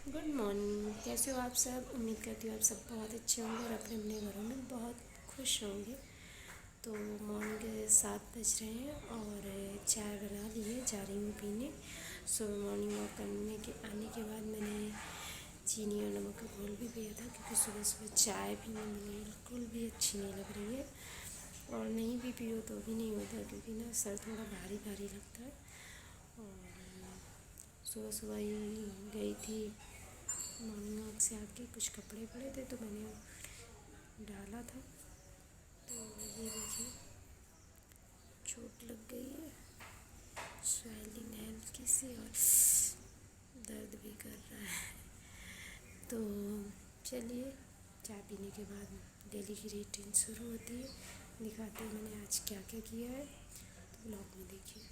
Good morning. कैसे हो आप सब? उम्मीद करती हूँ आप सब बहुत अच्छे होंगे और अपने अपने घरों में बहुत खुश होंगे। तो मॉर्निंग के 7 बज रहे हैं और चाय बना ली है, जा रही हूँ पीने। सुबह मॉर्निंग वॉक करने के आने के बाद मैंने चीनी और नमक का घोल भी पिया था, क्योंकि सुबह सुबह चाय पीने में बिल्कुल भी अच्छी नहीं लग रही है। और नहीं भी पियो तो भी नहीं होता, क्योंकि ना सर थोड़ा भारी भारी लगता है। और सुबह सुबह ही गई थी मॉर्निंग वॉक से आके, कुछ कपड़े पड़े थे तो मैंने डाला था। तो ये देखिए, चोट लग गई है, स्वेलिंग है हल्की सी और दर्द भी कर रहा है। तो चलिए, चाय पीने के बाद डेली की रूटीन शुरू होती है। दिखाते हैं मैंने आज क्या क्या किया है, तो ब्लॉग में देखिए।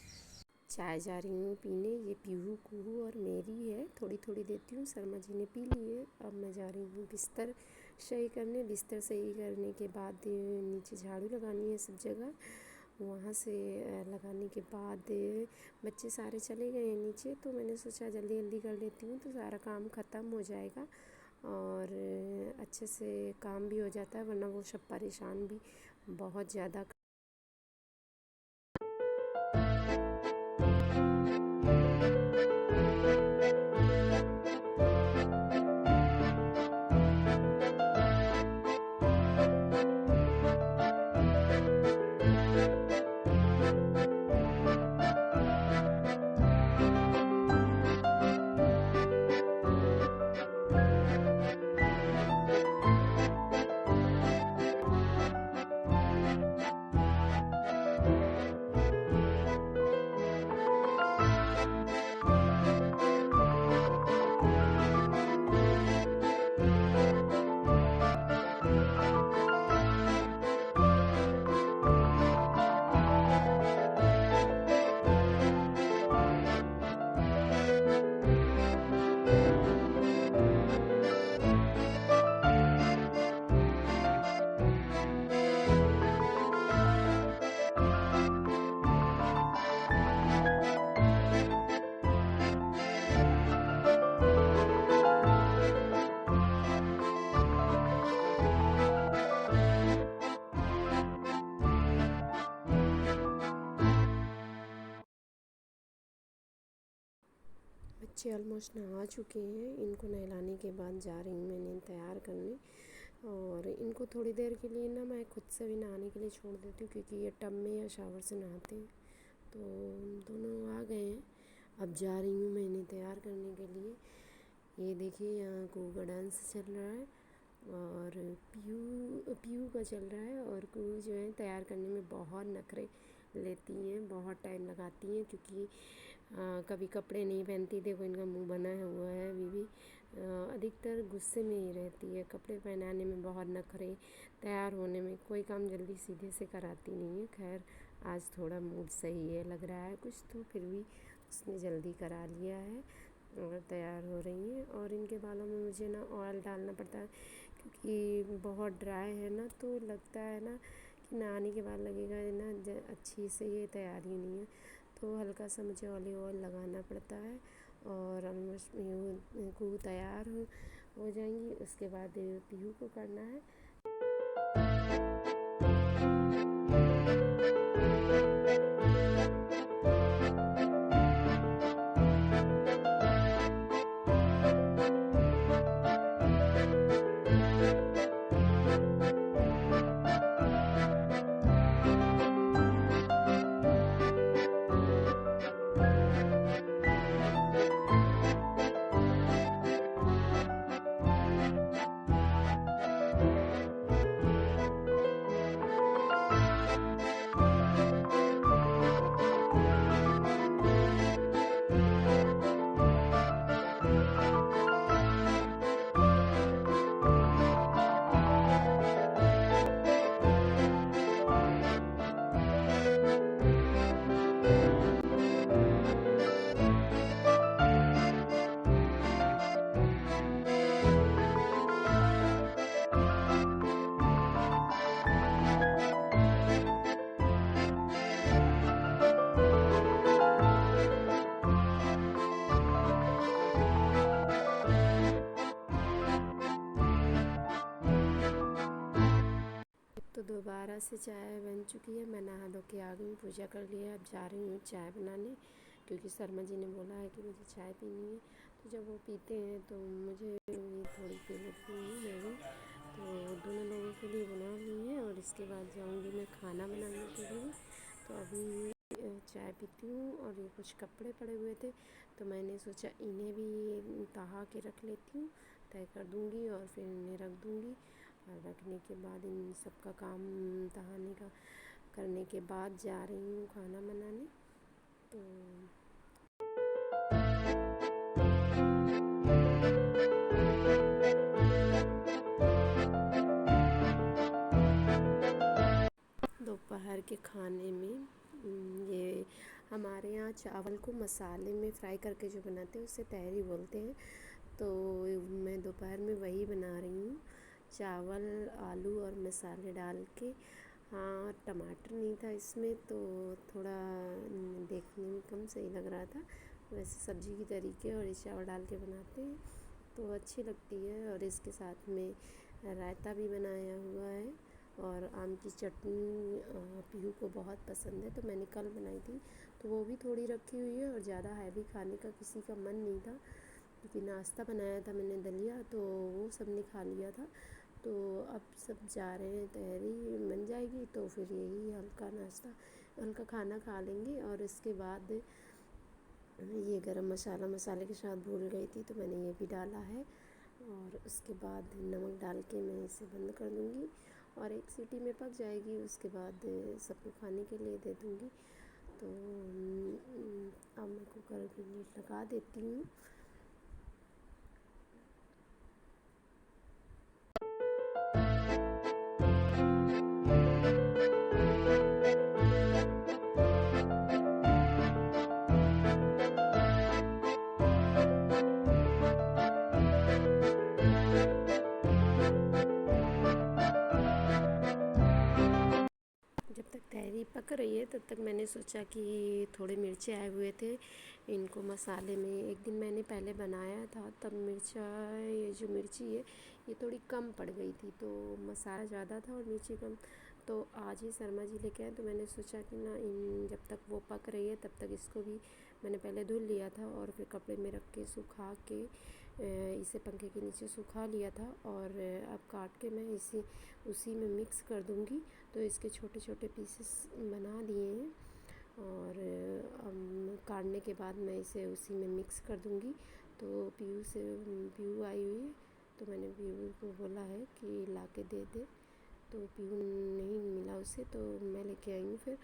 चाय जा रही हूँ पीने। ये पीहू कुहू और मेरी है, थोड़ी थोड़ी देती हूँ। शर्मा जी ने पी ली है। अब मैं जा रही हूँ बिस्तर सही करने। बिस्तर सही करने के बाद नीचे झाड़ू लगानी है सब जगह। वहाँ से लगाने के बाद बच्चे सारे चले गए हैं नीचे, तो मैंने सोचा जल्दी जल्दी कर लेती हूँ तो सारा काम ख़त्म हो जाएगा और अच्छे से काम भी हो जाता है, वरना वो सब परेशान भी बहुत ज़्यादा। बच्चे ऑलमोस्ट नहा चुके हैं। इनको नहलाने के बाद जा रही हूँ मैंने तैयार करने। और इनको थोड़ी देर के लिए ना मैं खुद से भी नहाने के लिए छोड़ देती हूँ, क्योंकि ये टब में या शावर से नहाते हैं। तो दोनों आ गए हैं। अब जा रही हूँ मैं इन्हें तैयार करने के लिए। ये देखिए, यहाँ कुहू का डांस चल रहा है और पीहू पीहू का चल रहा है। और कुहू जो है तैयार करने में बहुत नखरे लेती हैं, बहुत टाइम लगाती हैं, क्योंकि कभी कपड़े नहीं पहनती। देखो इनका मुंह बना हुआ है अभी भी। अधिकतर गुस्से में ही रहती है, कपड़े पहनाने में बहुत नखरे, तैयार होने में कोई काम जल्दी सीधे से कराती नहीं है। खैर आज थोड़ा मूड सही है, लग रहा है कुछ, तो फिर भी उसने जल्दी करा लिया है और तैयार हो रही हैं। और इनके बालों में मुझे ना ऑयल डालना पड़ता है, क्योंकि बहुत ड्राई है ना, तो लगता है ना कि नहाने के बाद लगेगा ना अच्छी से ये तैयारी नहीं है, तो हल्का सा मुझे ऑलिव ऑयल लगाना पड़ता है। और ऑलमोस्ट कुहू तैयार हो जाएंगी। उसके बाद पीहू को करना है। से चाय बन चुकी है। मैं नहा धो के आ गई हूँ, पूजा कर लिया। अब जा रही हूँ चाय बनाने, क्योंकि शर्मा जी ने बोला है कि मुझे चाय पीनी है। तो जब वो पीते हैं तो मुझे भी थोड़ी पी लेती हूँ मैं भी। तो दोनों लोगों के लिए बना ली है और इसके बाद जाऊँगी मैं खाना बनाने के लिए। तो अभी चाय पीती हूँ और ये कुछ कपड़े पड़े हुए थे तो मैंने सोचा इन्हें भी तहा के रख लेती हूँ, तय कर दूँगी और फिर इन्हें रख दूँगी। और रखने के बाद इन सब का काम तहाने का करने के बाद जा रही हूँ खाना बनाने। तो दोपहर के खाने में ये हमारे यहाँ चावल को मसाले में फ्राई करके जो बनाते हैं उसे तहरी बोलते हैं। तो मैं दोपहर में वही बना रही हूँ, चावल आलू और मसाले डाल के। हाँ, टमाटर नहीं था इसमें तो थोड़ा देखने में कम सही लग रहा था। वैसे सब्ज़ी की तरीके और ये चावल डाल के बनाते हैं तो अच्छी लगती है। और इसके साथ में रायता भी बनाया हुआ है और आम की चटनी पीहू को बहुत पसंद है तो मैंने कल बनाई थी तो वो भी थोड़ी रखी हुई है। और ज़्यादा हैवी खाने का किसी का मन नहीं था, क्योंकि नाश्ता बनाया था मैंने दलिया तो वो सब ने खा लिया था। तो अब सब जा रहे हैं, तहरी बन जाएगी तो फिर यही हल्का नाश्ता हल्का खाना खा लेंगे। और इसके बाद ये गरम मसाला मसाले के साथ भूल गई थी तो मैंने ये भी डाला है। और उसके बाद नमक डाल के मैं इसे बंद कर दूँगी और एक सीटी में पक जाएगी। उसके बाद सबको खाने के लिए दे दूँगी। तो अब मैं कुकर की लीड लगा देती हूँ। जब तक तहरी पक रही है तब तक मैंने सोचा कि थोड़े मिर्चे आए हुए थे, इनको मसाले में एक दिन मैंने पहले बनाया था तब मिर्चा ये जो मिर्ची है ये थोड़ी कम पड़ गई थी, तो मसाला ज़्यादा था और मिर्ची कम। तो आज ही शर्मा जी लेके आए तो मैंने सोचा कि ना इन जब तक वो पक रही है तब तक इसको भी मैंने पहले धुल लिया था और फिर कपड़े में रख के सुखा के इसे पंखे के नीचे सुखा लिया था। और अब काट के मैं उसी में मिक्स कर दूँगी। तो इसके छोटे छोटे पीसेस बना दिए हैं और काटने के बाद मैं इसे उसी में मिक्स कर दूँगी। तो पीहू आई हुई है तो मैंने पीहू को बोला है कि ला के दे दे, तो पीहू नहीं मिला उसे तो मैं लेके आई हूँ फिर।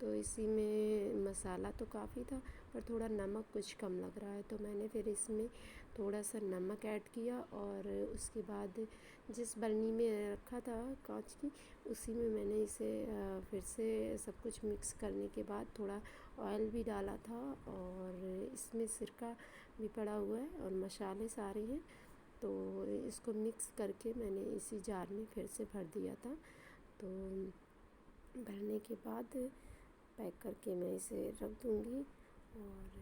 तो इसी में मसाला तो काफ़ी था पर थोड़ा नमक कुछ कम लग रहा है तो मैंने फिर इसमें थोड़ा सा नमक ऐड किया। और उसके बाद जिस बरनी में रखा था कांच की उसी में मैंने इसे फिर से सब कुछ मिक्स करने के बाद थोड़ा ऑयल भी डाला था और इसमें सिरका भी पड़ा हुआ है और मसाले सारे हैं। तो इसको मिक्स करके मैंने इसी जार में फिर से भर दिया था। तो भरने के बाद पैक करके मैं इसे रख दूँगी। और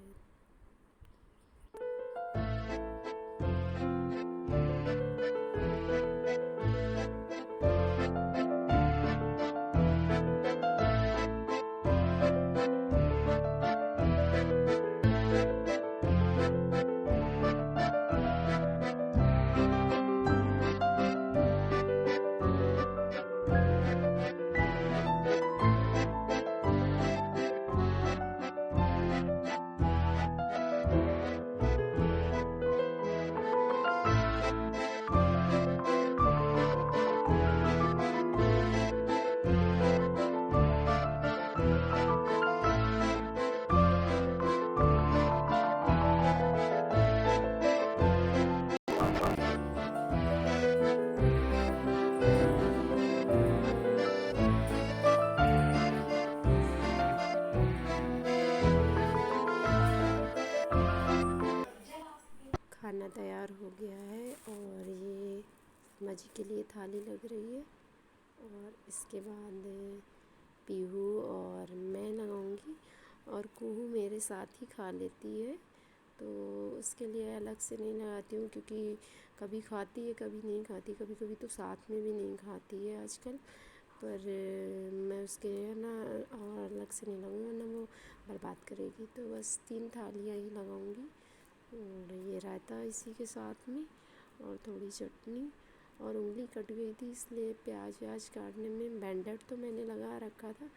खाना तैयार हो गया है और ये शर्मा जी के लिए थाली लग रही है। और इसके बाद पीहू और मैं लगाऊंगी और कुहू मेरे साथ ही खा लेती है तो उसके लिए अलग से नहीं लगाती हूँ, क्योंकि कभी खाती है कभी नहीं खाती, कभी कभी तो साथ में भी नहीं खाती है आजकल। पर मैं उसके ना और अलग से नहीं लगाऊंगी वरना वो बर्बाद करेगी। तो बस 3 थालियाँ ही लगाऊंगी। और ये रायता इसी के साथ में और थोड़ी चटनी। और उंगली कट गई थी इसलिए प्याज व्याज काटने में बैंडेड तो मैंने लगा रखा था,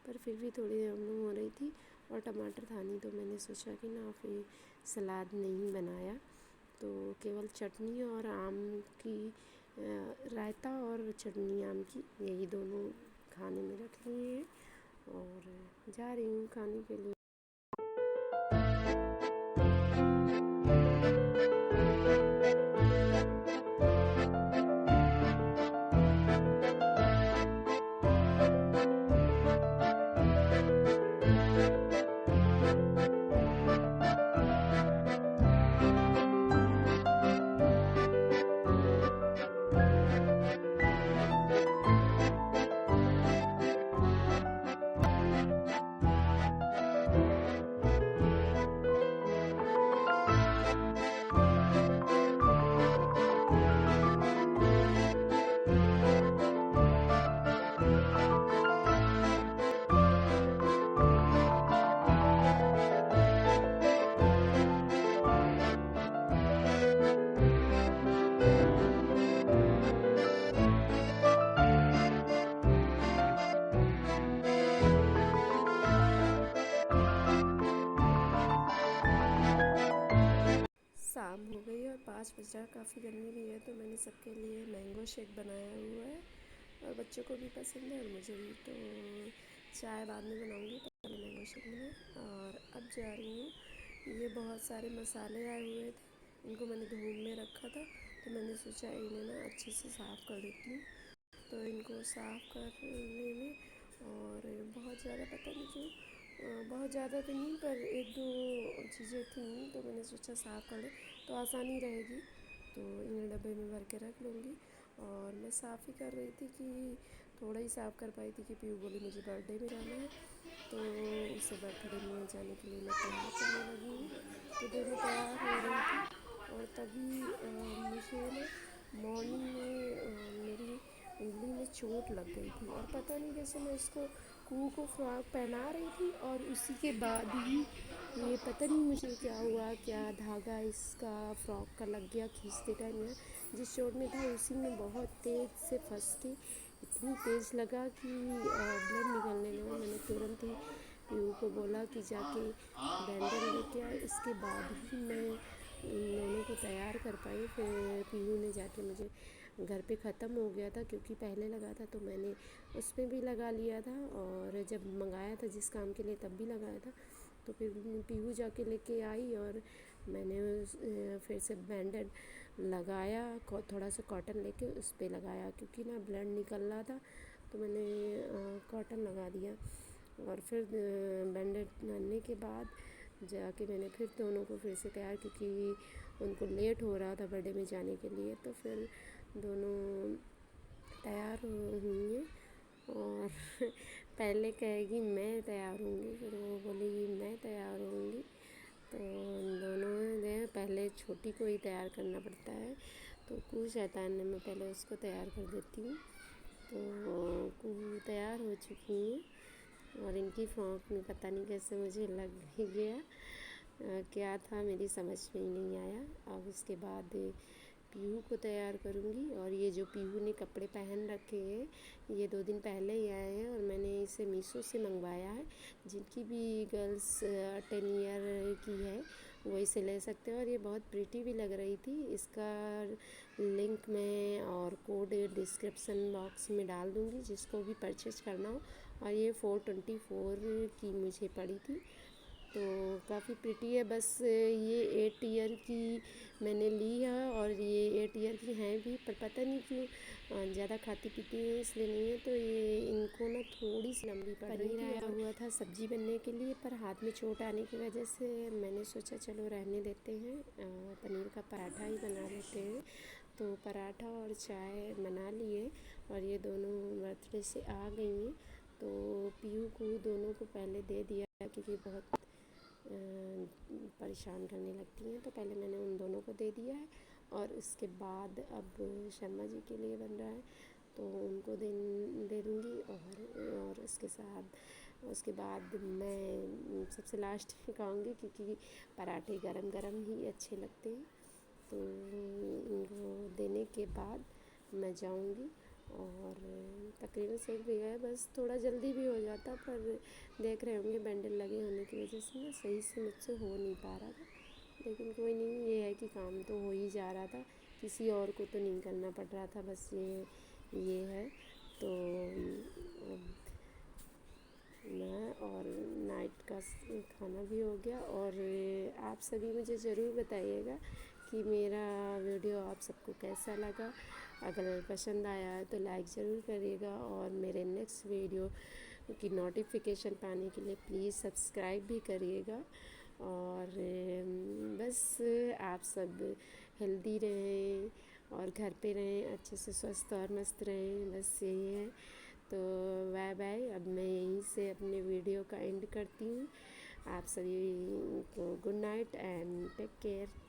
पर फिर भी थोड़ी प्रॉब्लम हो रही थी। और टमाटर था नहीं तो मैंने सोचा कि ना फिर सलाद नहीं बनाया, तो केवल चटनी और आम की रायता और चटनी आम की यही दोनों खाने में रख लिए हैं और जा रही हूँ खाने के लिए। शाम हो गई और 5 बज रहा, काफ़ी गर्मी भी है तो मैंने सबके लिए मैंगो शेक बनाया हुआ है और बच्चों को भी पसंद है और मुझे भी। तो चाय बाद में बनाऊंगी, पहले मैंगो शेक बनाए। और अब जा रही हूँ। ये बहुत सारे मसाले आए हुए थे, इनको मैंने धूप में रखा था तो मैंने सोचा इन्हें ना अच्छे से साफ़ कर देती हूँ। तो इनको साफ़ करने में और बहुत ज़्यादा पता नहीं क्यों बहुत ज़्यादा तो नहीं पर 1-2 चीज़ें थी तो मैंने सोचा साफ़ कर लें तो आसानी रहेगी। तो इन्हें डब्बे में भर के रख लूँगी। और मैं साफ़ ही कर रही थी कि थोड़ा ही साफ़ कर पाई थी कि पीयू बोली मुझे बर्थडे में जाना है, तो उसे बर्थडे में जाने के लिए मैं तैयार करने लगी हूँ। तो दोनों तैयार हो रही थी और तभी मुझे ना मॉर्निंग में मेरी उंगली में चोट लग गई थी और पता नहीं कैसे मैं इसको कू को फ्रॉक पहना रही थी और उसी के बाद ही ये पता नहीं मुझे क्या हुआ, क्या धागा इसका फ्रॉक का लग गया खींचते टाइम। यहाँ जिस चोट में था उसी में बहुत तेज़ से फंस के इतनी तेज़ लगा कि ब्लड निकलने लगा। मैंने तुरंत ही पीयू को बोला कि जाके बैंडेज लेके आए। इसके बाद ही मैं इन दोनों को तैयार कर पाई। फिर पीयू ने जाके मुझे घर पे ख़त्म हो गया था क्योंकि पहले लगा था तो मैंने उसमें भी लगा लिया था और जब मंगाया था जिस काम के लिए तब भी लगाया था। तो फिर पीहू जाके लेके आई और मैंने फिर से बैंडेड लगाया, थोड़ा सा कॉटन लेके उस पर लगाया क्योंकि ना ब्लड निकल रहा था तो मैंने कॉटन लगा दिया। और फिर बैंडेड करने के बाद जाके मैंने फिर दोनों को फिर से तैयार, क्योंकि उनको लेट हो रहा था बर्थडे में जाने के लिए। तो फिर दोनों तैयार हुई हैं और पहले कहेगी मैं तैयार होंगी, फिर वो बोलेगी मैं तैयार होंगी। तो दोनों ने पहले छोटी को ही तैयार करना पड़ता है, तो कू शैतान ने मैं पहले उसको तैयार कर देती हूँ। तो कू तैयार हो चुकी हैं और इनकी फ्रॉक में पता नहीं कैसे मुझे लग ही गया, क्या था मेरी समझ में ही नहीं आया। अब उसके बाद पीहू को तैयार करूँगी। और ये जो पीहू ने कपड़े पहन रखे हैं ये 2 दिन पहले ही आए हैं और मैंने इसे मीशो से मंगवाया है। जिनकी भी गर्ल्स 10 ईयर की है वो इसे ले सकते हैं और ये बहुत प्रिटी भी लग रही थी। इसका लिंक मैं और कोड डिस्क्रिप्शन बॉक्स में डाल दूँगी जिसको भी परचेज करना हो। और ये 424 की मुझे पड़ी थी, तो काफ़ी प्रिटी है। बस ये 8 ईयर की मैंने ली है और ये 8 ईयर की हैं भी, पर पता नहीं क्यों ज़्यादा खाती पीती है इसलिए नहीं है। तो ये इनको ना थोड़ी सी लंबी पड़ रही थी। आया हुआ था सब्जी बनने के लिए पर हाथ में चोट आने की वजह से मैंने सोचा चलो रहने देते हैं, पनीर का पराठा ही बना लेते हैं। तो पराठा और चाय बना लिए और ये दोनों बर्थडे से आ गई हैं। तो पीहू को दोनों को पहले दे दिया क्योंकि बहुत परेशान करने लगती हैं, तो पहले मैंने उन दोनों को दे दिया है। और उसके बाद अब शर्मा जी के लिए बन रहा है। तो उनको दे दूँगी। और उसके बाद मैं सबसे लास्ट में खाऊँगी, क्योंकि पराठे गरम गरम ही अच्छे लगते हैं। तो इनको देने के बाद मैं जाऊँगी। और तकरीबन सेक भी गया, बस थोड़ा जल्दी भी हो जाता, पर देख रहे होंगे बैंडल लगे होने की वजह से ना सही से मुझसे हो नहीं पा रहा था। लेकिन कोई नहीं, ये है कि काम तो हो ही जा रहा था, किसी और को तो नहीं करना पड़ रहा था, बस ये है। तो मैं और नाइट का खाना भी हो गया। और आप सभी मुझे ज़रूर बताइएगा कि मेरा वीडियो आप सबको कैसा लगा। अगर पसंद आया है तो लाइक ज़रूर करिएगा, और मेरे नेक्स्ट वीडियो की नोटिफिकेशन पाने के लिए प्लीज़ सब्सक्राइब भी करिएगा। और बस आप सब हेल्दी रहें और घर पे रहें, अच्छे से स्वस्थ और मस्त रहें, बस यही है। तो बाय बाय। अब मैं यहीं से अपने वीडियो का एंड करती हूँ। आप सभी को good night and take care.